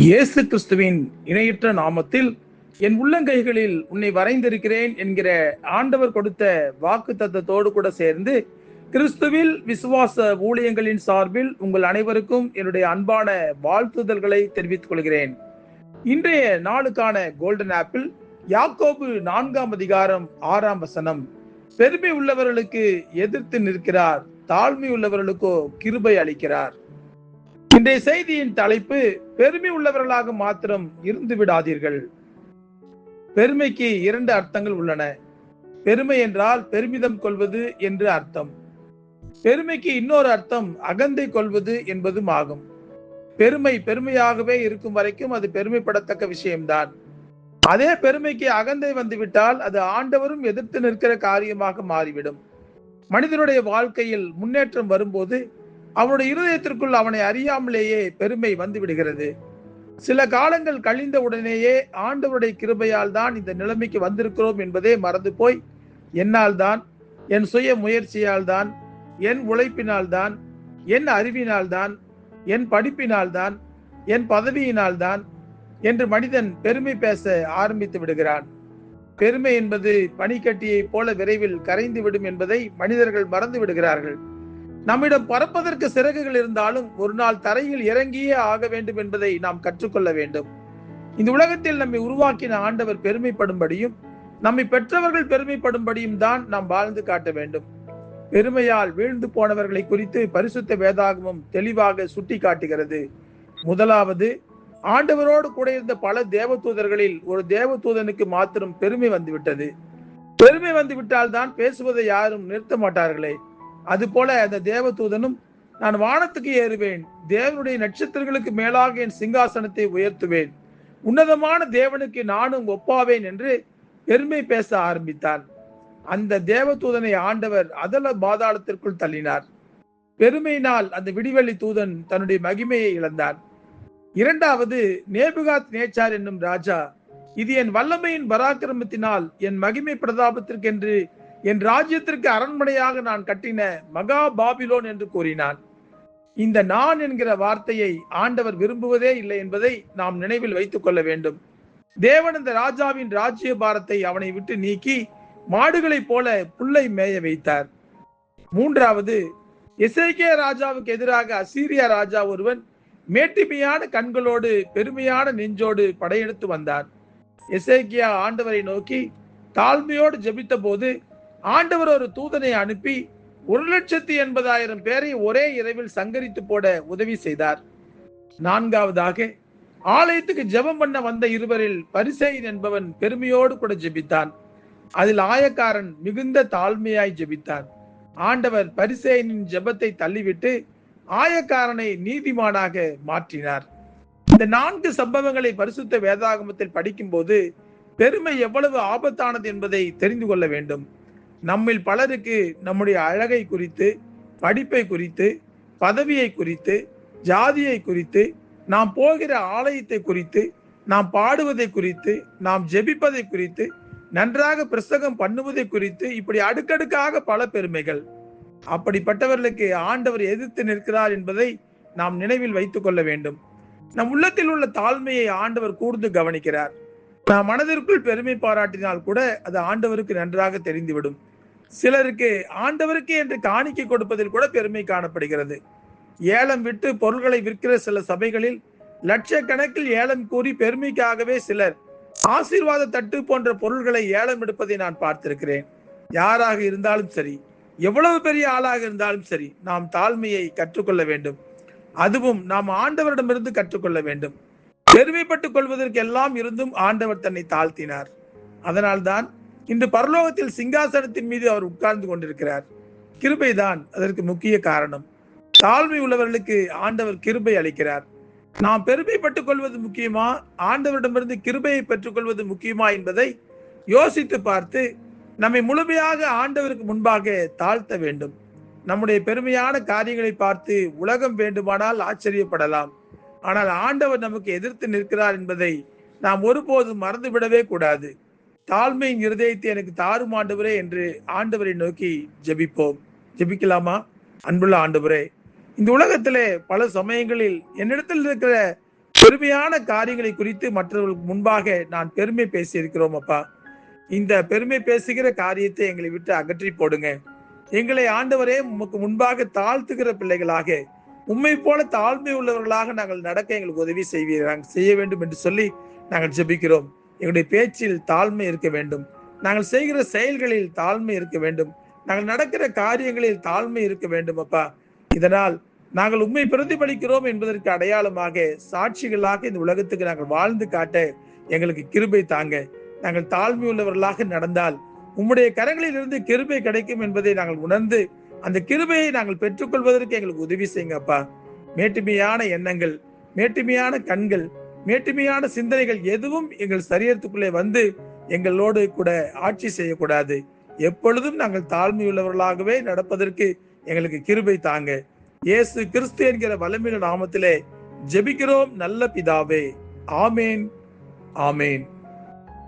இயேசு கிறிஸ்துவின் இணையற்ற நாமத்தில் என் உள்ளங்கைகளில் உன்னை வரைந்திருக்கிறேன் என்கிற ஆண்டவர் கொடுத்த வாக்கு தத்தத்தோடு கூட சேர்ந்து கிறிஸ்துவில் விசுவாச ஊழியங்களின் சார்பில் உங்கள் அனைவருக்கும் என்னுடைய அன்பான வாழ்த்துதல்களை தெரிவித்துக் கொள்கிறேன். இன்றைய நாளுக்கான கோல்டன் ஆப்பிள் யாக்கோபு 4ஆம் அதிகாரம் 6ஆம் வசனம். பெருமை உள்ளவர்களுக்கு எதிர்த்து நிற்கிறார், தாழ்மை உள்ளவர்களுக்கோ கிருபை அளிக்கிறார். இன்றைய செய்தியின் தலைப்பு, பெருமை உள்ளவர்களாக மாத்திரம் இருந்து விடாதீர்கள். பெருமைக்கு 2 அர்த்தங்கள் உள்ளன. பெருமை என்றால் பெருமிதம் கொள்வது என்று அர்த்தம். பெருமைக்கு இன்னொரு அர்த்தம் அகந்தை கொள்வது என்பதும் ஆகும். பெருமை பெருமையாகவே இருக்கும் வரைக்கும் அது பெருமைப்படத்தக்க விஷயம்தான். அதே பெருமைக்கு அகந்தை வந்துவிட்டால் அது ஆண்டவரும் எதிர்த்து நிற்கிற காரியமாக மாறிவிடும். மனிதனுடைய வாழ்க்கையில் முன்னேற்றம் வரும்போது அவனுடைய இருதயத்திற்குள் அவனை அறியாமலேயே பெருமை வந்து விடுகிறது. சில காலங்கள் கழிந்த உடனேயே ஆண்டவருடைய கிருபையால் தான் இந்த நிலைமைக்கு வந்திருக்கிறோம் என்பதே மறந்து போய், என்னால் தான், என் சுய முயற்சியால் தான், என் உழைப்பினால் தான், என் அறிவினால் தான், என் படிப்பினால் தான், என் பதவியினால் தான் என்று மனிதன் பெருமை பேச ஆரம்பித்து விடுகிறான். பெருமை என்பது பனிக்கட்டியை போல விரைவில் கரைந்து விடும் என்பதை மனிதர்கள் மறந்து விடுகிறார்கள். நம்மிடம் பறப்பதற்கு சிறகுகள் இருந்தாலும் ஒரு நாள் தரையில் இறங்கியே ஆக வேண்டும் என்பதை நாம் கற்றுக்கொள்ள வேண்டும். இந்த உலகத்தில் நம்மை உருவாக்கின ஆண்டவர் பெருமைப்படும்படியும் நம்மை பெற்றவர்கள் பெருமைப்படும்படியும் தான் நாம் வாழ்ந்து காட்ட வேண்டும். பெருமையால் வீழ்ந்து போனவர்களை குறித்து பரிசுத்த வேதாகமம் தெளிவாக சுட்டி காட்டுகிறது. முதலாவது, ஆண்டவரோடு கூட இருந்த பல தேவதூதர்களில் ஒரு தேவதூதனுக்கு மாத்திரம் பெருமை வந்துவிட்டது. பெருமை வந்துவிட்டால் தான் பேசுவதை யாரும் நிறுத்த மாட்டார்களே. அதுபோல அந்த தேவதூதனும், நான் வானத்துக்கு ஏறுவேன், தேவனுடைய நட்சத்திரங்களுக்கு மேலாக என் சிங்காசனத்தை உயர்த்துவேன், உன்னதமான தேவனுக்கு நானும் ஒப்பாவேன் என்று பெருமை பேச ஆரம்பித்தான். அந்த தேவதூதனை ஆண்டவர் அதல பாதாளத்திற்குள் தள்ளினார். பெருமையினால் அந்த விடிவெள்ளி தூதன் தன்னுடைய மகிமையை இழந்தான். இரண்டாவது, நேபுகாத் நேச்சார் என்னும் ராஜா, இது என் வல்லமையின் பராக்கிரமத்தினால் என் மகிமை பிரதாபத்திற்கென்று என் ராஜ்யத்திற்கு அரண்மனையாக நான் கட்டின மகா பாபிலோன் என்று கூறினான். இந்த நான் என்கிற வார்த்தையை ஆண்டவர் விரும்புவதே இல்லை என்பதை நாம் நினைவில் வைத்துக் கொள்ள வேண்டும். தேவன் இந்த ராஜாவின் ராஜ்ய பாரத்தை அவனை விட்டு நீக்கி மாடுகளைப் போல புல்லை மேய வைத்தார். மூன்றாவது, எசேக்கியா ராஜாவுக்கு எதிராக அசீரியா ராஜா ஒருவன் மேட்டிமையான கண்களோடு பெருமையான நெஞ்சோடு படையெடுத்து வந்தான். எசேக்கியா ஆண்டவரை நோக்கி தாழ்மையோடு ஜெபித்த போது ஆண்டவர் ஒரு தூதனை அனுப்பி 1,80,000 பேரை ஒரே இரவில் சங்கரித்து போட உதவி செய்தார். நான்காவதாக, ஆலயத்துக்கு ஜெபம் பண்ண வந்த இருவரில் பரிசேயன் என்பவன் பெருமையோடு கூட ஜெபித்தான். அதில் ஆயக்காரன் மிகுந்த தாழ்மையாய் ஜெபித்தான். ஆண்டவர் பரிசேயனின் ஜெபத்தை தள்ளிவிட்டு ஆயக்காரனை நீதிமானாக மாற்றினார். இந்த 4 சம்பவங்களை பரிசுத்த வேதாகமத்தில் படிக்கும் போது பெருமை எவ்வளவு ஆபத்தானது என்பதை தெரிந்து கொள்ள வேண்டும். நம்மில் பலருக்கு நம்முடைய அழகை குறித்து, படிப்பை குறித்து, பதவியை குறித்து, ஜாதியை குறித்து, நாம் போகிற ஆலயத்தை குறித்து, நாம் பாடுவதை குறித்து, நாம் ஜெபிப்பதை குறித்து, நன்றாக பிரசங்கம் பண்ணுவதை குறித்து, இப்படி அடுக்கடுக்காக பல பெருமைகள். அப்படிப்பட்டவர்களுக்கு ஆண்டவர் எதிர்த்து நிற்கிறார் என்பதை நாம் நினைவில் வைத்துக் கொள்ள வேண்டும். நம் உள்ளத்தில் உள்ள தாழ்மையை ஆண்டவர் கூர்ந்து கவனிக்கிறார். நாம் மனதிற்குள் பெருமை பாராட்டினால் கூட அது ஆண்டவருக்கு நன்றாக தெரிந்துவிடும். சிலருக்கு ஆண்டவருக்கு என்று காணிக்கை கொடுப்பதில் கூட பெருமை காணப்படுகிறது. ஏலம் விட்டு பொருள்களை விற்கிற சில சபைகளில் லட்சக்கணக்கில் ஏலம் கூறி பெருமைக்காகவே சிலர் ஆசீர்வாத தட்டு போன்ற பொருள்களை ஏலம் எடுப்பதை நான் பார்த்திருக்கிறேன். யாராக இருந்தாலும் சரி, எவ்வளவு பெரிய ஆளாக இருந்தாலும் சரி, நாம் தாழ்மையை கற்றுக்கொள்ள வேண்டும். அதுவும் நாம் ஆண்டவரிடமிருந்து கற்றுக்கொள்ள வேண்டும். பெருமைப்பட்டுக் கொள்வதற்கு எல்லாம் இருந்தும் ஆண்டவர் தன்னை தாழ்த்தினார். அதனால்தான் இன்று பரலோகத்தில் சிங்காசனத்தின் மீது அவர் உட்கார்ந்து கொண்டிருக்கிறார். கிருபைதான் அதற்கு முக்கிய காரணம். தாழ்மை உள்ளவர்களுக்கு ஆண்டவர் கிருபை அளிக்கிறார். நாம் பெருமைப்பட்டுக் கொள்வது முக்கியமா, ஆண்டவரிடமிருந்து கிருபையை பெற்றுக் கொள்வது முக்கியமா என்பதை யோசித்து பார்த்து நம்மை முழுமையாக ஆண்டவருக்கு முன்பாக தாழ்த்த வேண்டும். நம்முடைய பெருமையான காரியங்களை பார்த்து உலகம் வேண்டுமானால் ஆச்சரியப்படலாம். ஆனால் ஆண்டவர் நமக்கு எதிர்த்து நிற்கிறார் என்பதை நாம் ஒருபோதும் மறந்துவிடவே கூடாது. தாழ்மையின் இருதயத்தை எனக்கு தாரும் ஆண்டவரே என்று ஆண்டவரை நோக்கி ஜெபிப்போம். ஜெபிக்கலாமா? அன்புள்ள ஆண்டவரே, இந்த உலகத்திலே பல சமயங்களில் என்னிடத்தில் இருக்கிற பெருமையான காரியங்களை குறித்து மற்றவர்களுக்கு முன்பாக நான் பெருமை பேசியிருக்கிறோம் அப்பா. இந்த பெருமை பேசுகிற காரியத்தை எங்களை விட்டு அகற்றி போடுங்க. எங்களை ஆண்டவரே உமக்கு முன்பாக தாழ்த்துகிற பிள்ளைகளாக, உம்மை போல தாழ்மை உள்ளவர்களாக நாங்கள் நடக்க எங்களுக்கு உதவி செய்ய வேண்டும் என்று சொல்லி நாங்கள் ஜெபிக்கிறோம். எங்களுடைய பேச்சில் தாழ்மை இருக்க வேண்டும். நாங்கள் செய்கிற செயல்களில் தாழ்மை இருக்க வேண்டும். நாங்கள் நடக்கிற காரியங்களில் தாழ்மை இருக்க வேண்டும் அப்பா. இதனால் நாங்கள் உண்மை பிரதிபலிக்கிறோம் என்பதற்கு அடையாளமாக, சாட்சிகளாக இந்த உலகத்துக்கு நாங்கள் வாழ்ந்து காட்ட எங்களுக்கு கிருபை தாங்க. நாங்கள் தாழ்மை உள்ளவர்களாக நடந்தால் உம்முடைய கரங்களில் இருந்து கிருபை கிடைக்கும் என்பதை நாங்கள் உணர்ந்து அந்த கிருபையை நாங்கள் பெற்றுக்கொள்வதற்கு எங்களுக்கு உதவி செய்யுங்க அப்பா. மேட்டுமையான எண்ணங்கள், மேட்டுமையான கண்கள், மேட்டுமையான சிந்தனைகள் எதுவும் எங்கள் சரீரத்துக்குள்ளே வந்து எங்களோடு கூட ஆட்சி செய்யக்கூடாது. எப்பொழுதும் நாங்கள் தாழ்மையுள்ளவர்களாகவே நடப்பதற்கு எங்களுக்கு கிருபை தாங்க. இயேசு கிறிஸ்து என்கிற வல்லமையுள்ள நாமத்திலே ஜெபிக்கிறோம் நல்ல பிதாவே. ஆமேன், ஆமேன்.